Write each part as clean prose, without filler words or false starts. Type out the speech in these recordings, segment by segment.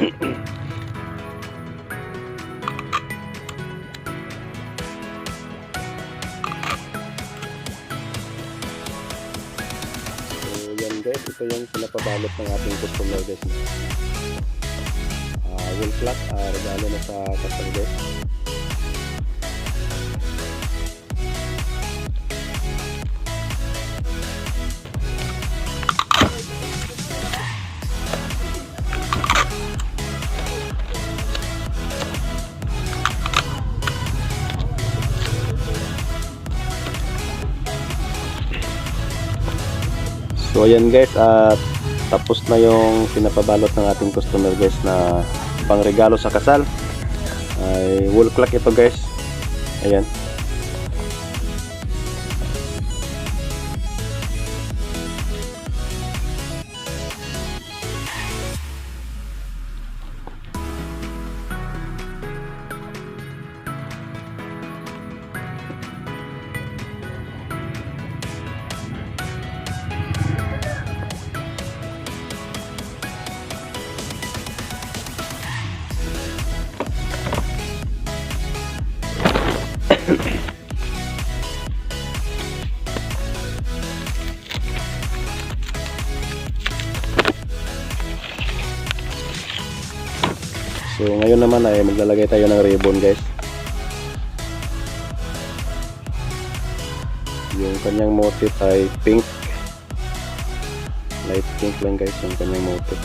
Yan guys, ito yung pinapabalot ng ating customer guys. Wall clock, regalo na sa customer guys. So ayan guys, at tapos na yung pinapabalot ng ating customer guys na pangregalo sa kasal. Ay wall clock ito guys. Ayan. So ngayon naman ay maglalagay tayo ng ribbon guys. Yung kanyang motif ay pink. Light pink lang guys yung kanyang motif.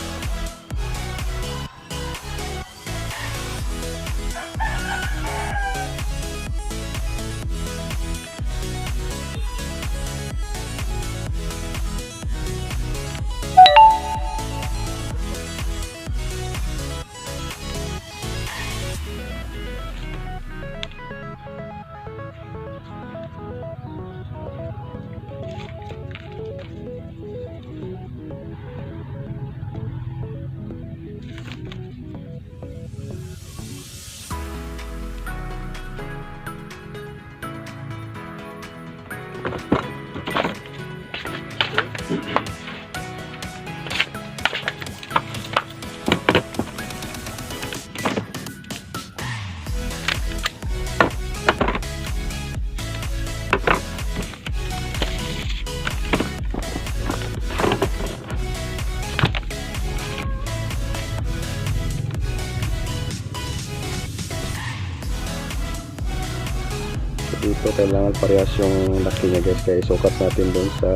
Dito kailangan parehas yung laki niya guys, kaya isukat natin dun sa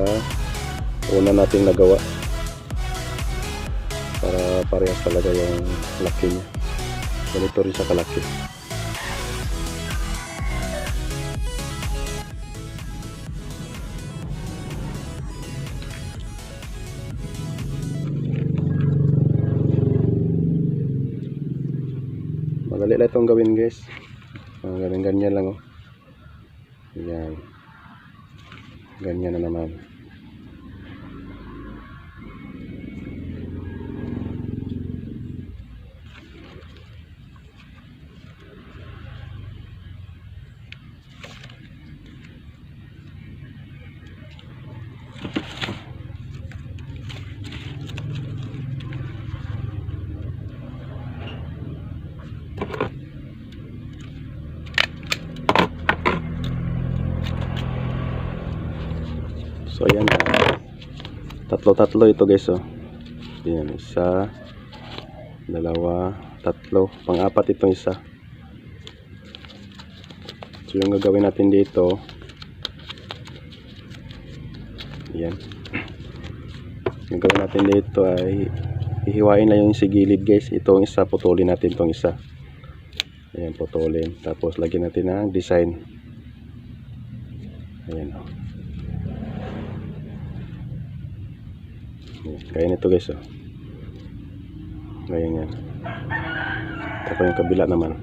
una nating nagawa para parehas talaga yung laki niya. Ganito rin sa kalaki. Madali lang itong gawin guys. Ganyan lang oh. Yan. Ganyan na naman. So ayan, tatlo ito guys oh. Ayan, isa, dalawa, tatlo, pang-apat itong isa. So yung gagawin natin dito, ayan, yung gagawin natin dito ay ihiwain lang yung sigilid guys. Itong isa, putulin natin itong isa. Ayan, putulin, tapos lagyan natin ng design. Ayan oh. Kaya nito guys oh. Ganyan yan. Tapos yung kabila naman.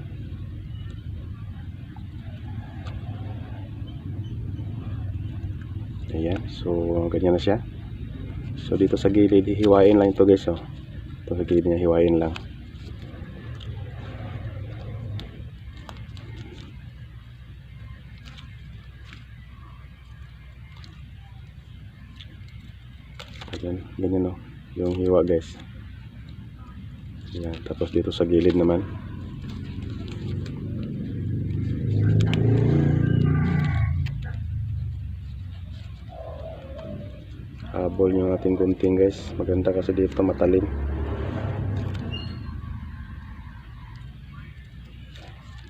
Ayan. So ganyan na siya. So dito sa gilid hiwain lang ito guys oh. Ito sa gilid niya hiwain lang. Ayan, ganyan o, yung hiwa guys. Ayan, tapos dito sa gilid naman. Habol yung ating gunting guys. Maganda kasi dito matalim.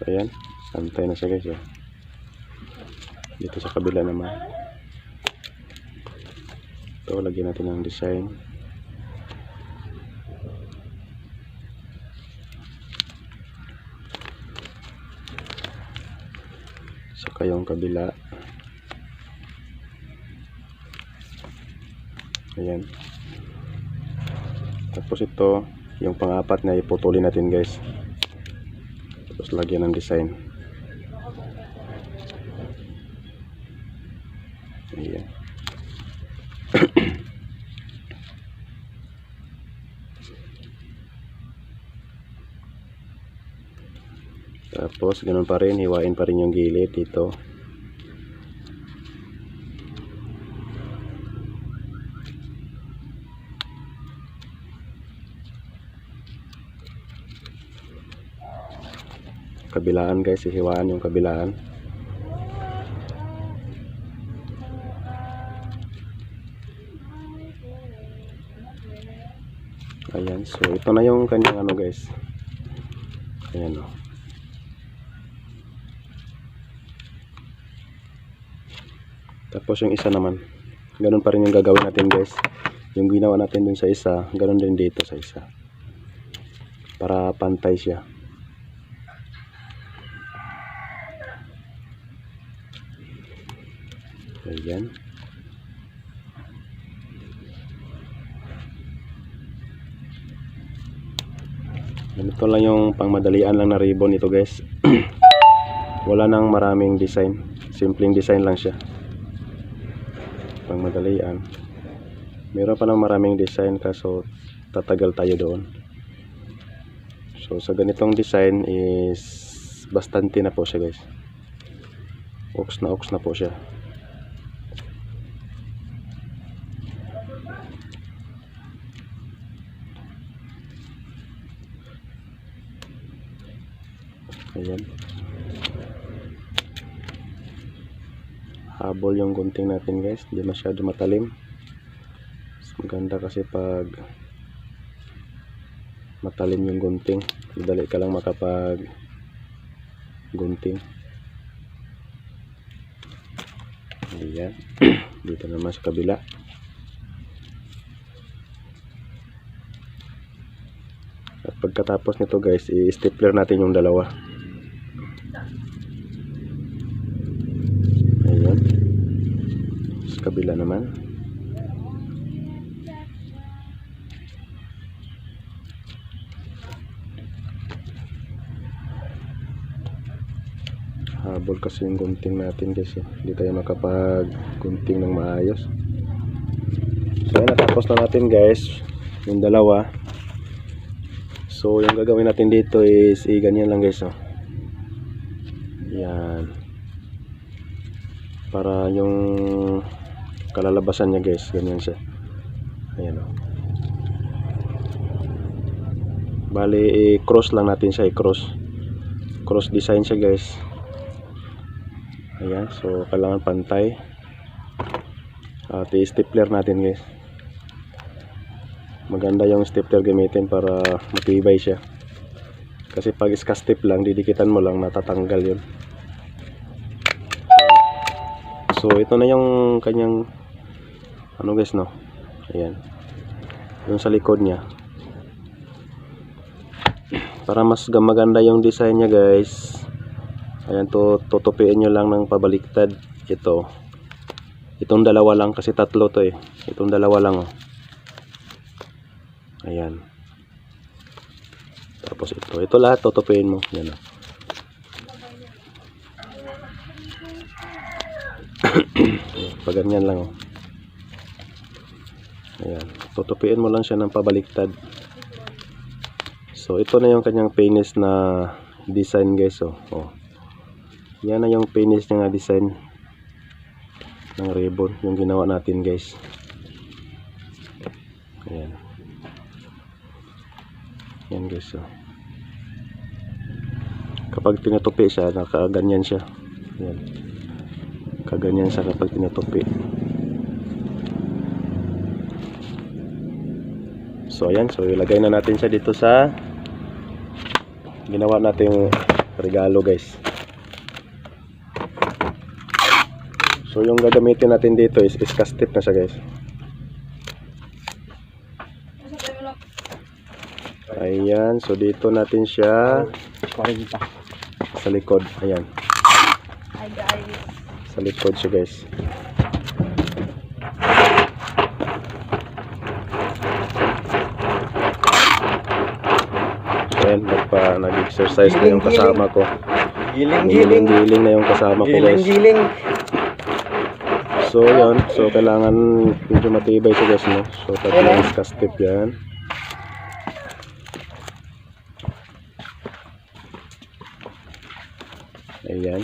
Ayan, pantay na siya guys. Oh. Dito sa kabila naman. Ito, lagyan natin ng design. Saka yung kabila. Ayan. Tapos ito, yung pang-apat na iputulin natin guys. Tapos lagyan ng design. Ayan. Tapos ganun pa rin, hiwain pa rin yung gilid dito. Kabilaan guys, hiwaan yung kabilaan. Ayan, so ito na yung kanyang ano guys. Ayan o. Tapos yung isa naman, ganun pa rin yung gagawin natin guys. Yung ginawa natin dun sa isa, ganun din dito sa isa. Para pantay siya. Ayan. Ganito lang yung pangmadalian lang na ribbon ito guys. Wala nang maraming design. Simpleng design lang siya. Pangmadalian. Meron pa ng maraming design kaso tatagal tayo doon. So sa ganitong design is bastante na po siya guys. Ox na po siya. Ayan. Habol yung gunting natin guys, hindi masyado matalim. Maganda kasi pag matalim yung gunting, madali ka lang makapag gunting. Ayan. Dito naman sa kabila. At pagkatapos nito guys, i-stapler natin yung dalawa. Ayan. Sa kabila naman. Habol kasi yung gunting natin guys. Hindi tayo makapag gunting ng maayos. So natapos na natin guys yung dalawa. So yung gagawin natin dito is ganyan lang guys. Yan. Para yung kalalabasan niya guys, ganyan siya. Ayan o. Bali i-cross lang natin siya, i-cross. Cross design siya guys. Ayan, so kailangan pantay. At i-stapler natin guys. Maganda yung stapler gamitin para matibay siya. Kasi pag iska-step lang, didikitan mo lang, natatanggal yun. So ito na yung kanyang ano guys no. Ayan. Yung sa likod niya. Para mas maganda yung design niya guys. Ayan, tutupiin nyo lang ng pabaliktad. Itong dalawa lang kasi tatlo to eh. Itong dalawa lang oh. Ayan. Tapos ito lahat tutupiin mo. Yan oh. Pag ganyan lang oh. Ayan. Tutupiin mo lang siya ng pabaliktad. So ito na yung kanyang finish na design guys oh. Yan na yung finish na design ng ribbon yung ginawa natin guys. Ayan. Yan guys, so. Kapag tinutupi siya, nakaganyan siya. Yan. Kaganyan siya kapag tinutupi. So ayan, so ilagay na natin siya dito sa ginawa nating regalo guys. So yung gagamitin natin dito is cast tape na siya guys. Ayan, so dito natin siya sa likod. Ayan. Sa likod siya guys. Ayan, nag-exercise na yung kasama ko. Giling na yung kasama ko guys. So yun, so kailangan medyo matibay siya guys, no? So tatlong cast tape yan. Ayan.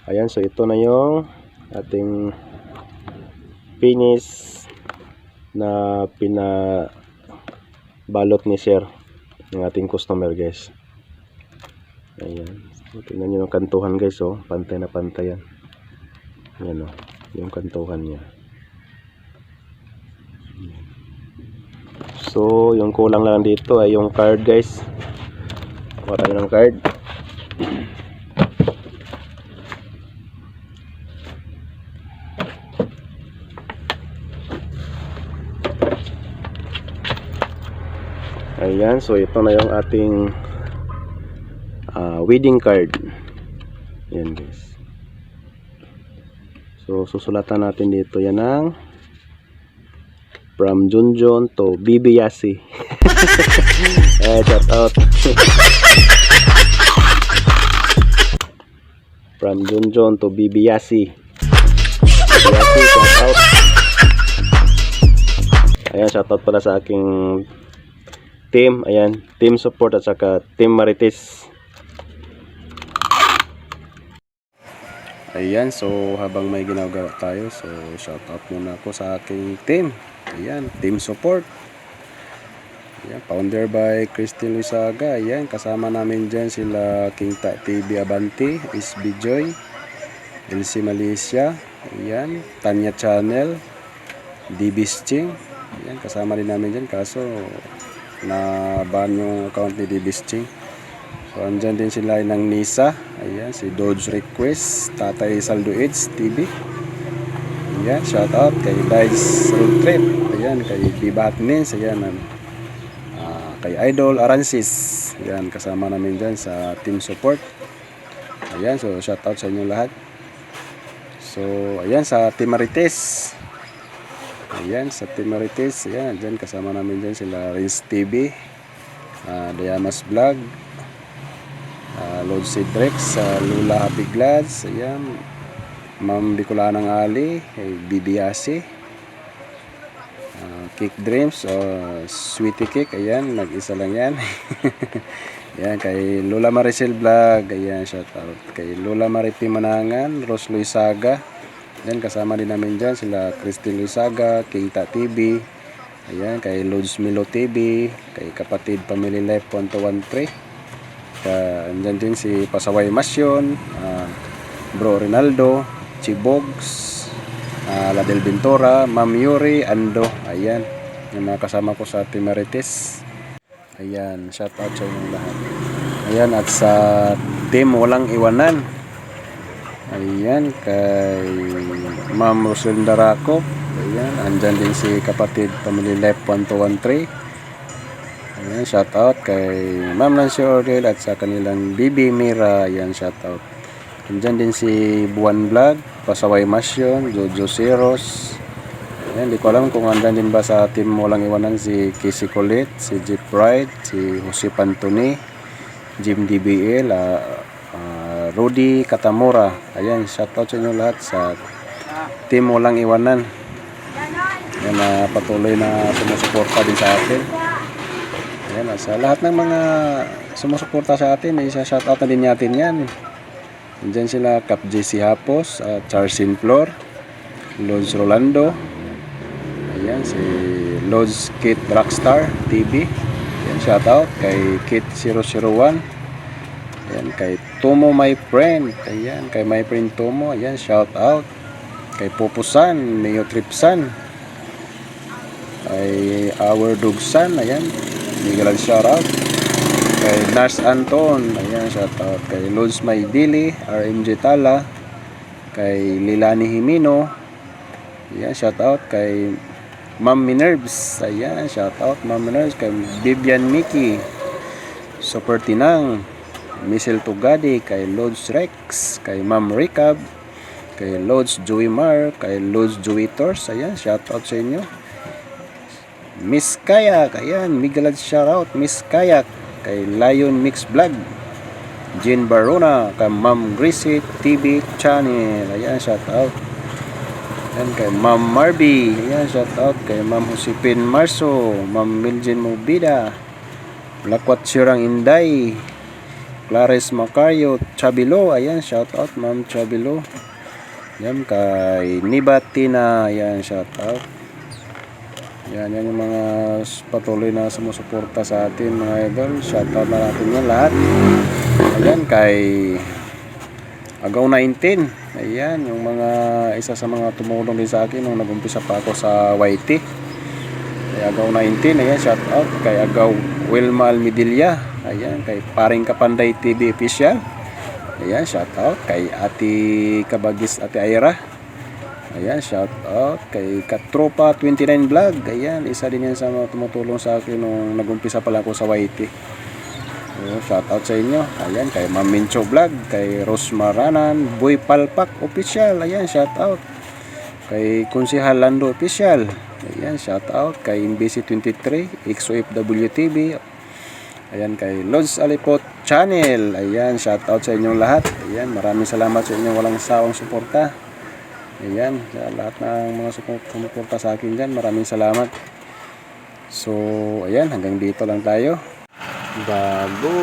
Ayan, so ito na yung ating finish na pinabalot ni sir ng ating customer guys. Ayan, so, tingnan nyo yung kantuhan guys, oh, pantay na pantay yan. Ayan, oh, yung kantuhan niya. So yung kulang lang dito ay yung card guys. Kuha tayo ng card. Ayan, so ito na yung ating wedding card. Ayan guys. So susulatan natin dito yan ng from Junjun to Bibi Yasi. Shout out. From Junjun to Bibi Yasi. Shout out. Ayan, shout out pala sa aking team. Ayan, team support at saka team Marites. Ayan, so habang may ginagawa tayo, so shout out muna ako sa aking team. Ayan, team support. Ayan, founder by Christine Luisaga. Ayan, kasama namin dyan sila Kingta TV Abanti, SB Joy, LC Malaysia. Ayan, Tanya Channel, DBs Ching. Ayan, kasama din namin dyan, kaso na-ban yung account ni DBs Ching. So, andyan din sila ng Nisa. Ayan, si Dodge Request, Tatay Saldo Aids TV. Ayan, shout out kay Dice Road Trip. Ayan, kay Biba Hatnins. Ayan, kay Idol Aransis. Ayan, kasama namin dyan sa team support. Ayan, so shout out sa inyo lahat. So, ayan, sa Team Marites. Ayan, sa Team Marites. Ayan, dyan kasama namin dyan sila Rins TV, Dayamas Vlog, Lord Cedrex, Lula Happy Glads. Ayan, Ma'am Bicolanang Ali, Bibi Yasi, Cake Dreams o Sweetie Cake. Ayan, nag-isa lang yan. Ayan, kay Lola Maricel Vlog. Ayan, shout out kay Lola Maripi Manangan, Rose Luisaga. Ayan, kasama din namin dyan sila Christine Luisaga, Kingta TV. Ayan, kay Lods Milo TV, kay Kapatid Family Life 1213. Andyan din si Pasaway Masyon, Bro Rinaldo, Chibogs, Ladel Bintora, Ma'am Yuri, Ando. Ayan, yung mga kasama ko sa Team Marites. Ayan, shout out sa inyong lahat. Ayan, at sa Team Walang Iwanan. Ayan, kay Ma'am Rosalinda Racop. Ayan, andyan din si Kapatid Family Life 1213. Ayan, shout out kay Ma'am Nancy Ordel at sa kanilang Bibi Mira. Ayan, shout out. Andyan din si Buwan Vlog, Pasaway Masyon, Jojo Seros. Ayan, di ko alam kung andyan din ba sa Team Walang Iwanan si Casey Colette, si Jeep Wright, si Jose Pantoni, Jim DBL, Rudy Katamura. Ayan, shout out sa inyo lahat sa Team Walang Iwanan. Ayan, patuloy na sumusuporta din sa atin. Ayan, sa lahat ng mga sumusuporta sa atin, isa-shout out na din natin yan. Andyan sila Cap JC Hapos, Charsin Flor, Lons Rolando, Ayan, si Lods Kit Rockstar TV. Ayan, shoutout kay Kit 001. Ayan, kay Tomo My Friend. Ayan, kay My Friend Tomo. Ayan, shoutout. Kay Pupusan, Neo Tripsan. Kay Our Dugsan. Ayan, Miguel shoutout. Kay Nars Anton. Ayan, shoutout. Kay Lods My Dili, RMJ Tala. Kay Lilani Himino. Ayan, shoutout. Kay Ma'am Minerves. Ayan, shoutout Ma'am Minerves. Kay Vivian Mickey. Super Tinang. Michelle Tugadi. Kay Lods Rex. Kay Ma'am Recab. Kay Lods Joey Mar. Kay Lods Joey Tors. Ayan, shoutout sa inyo. Miss Kayak. Ayan, Miguelad shoutout. Miss Kayak. Kay Lion Mix Vlog. Jean Barona. Kay Ma'am Grisit TV Channel. Ayan, shoutout. Ayan, kay Ma'am Marby. Ayan, shoutout. Kay Ma'am Josepine Marso. Ma'am Miljin Mobida. Lakwat Sirang Inday. Clares Macario Chabilo. Ayan, shoutout Ma'am Chabilo. Ayan, kay Nibatina. Ayan, shoutout. Ayan, yan yung mga patuloy na sumusuporta sa atin mga idol. Shoutout na natin yan lahat. Ayan, kay Agaw 19. Ayan, yung mga isa sa mga tumulong din sa akin nung nag-umpisa pa ako sa YT. Kay Agaw 19. Ayan, shoutout. Kay Agaw Wilma Almidilla. Ayan, kay Paring Kapanday TV Official. Ayan, shoutout. Kay Ate Kabagis, Ate Aira. Ayan, shoutout. Kay Katropa 29 Vlog. Ayan, isa din yan sa mga tumutulong sa akin nung nag-umpisa pa lang ako sa YT. Ayan, shoutout sa inyo. Ayan, kay Ma'am Mincho Vlog. Kay Rosmaranan Boy Palpak Official. Ayan, shoutout. Kay Konsihal Lando Official. Ayan, shoutout. Kay MBC 23 XOFW TV. Ayan, kay Lods Alipot Channel. Ayan, shoutout sa inyong lahat. Ayan, maraming salamat sa inyong walang sawang suporta. Ayan, sa lahat ng mga sumuporta sa akin dyan, maraming salamat. So, ayan, hanggang dito lang tayo. Bagos!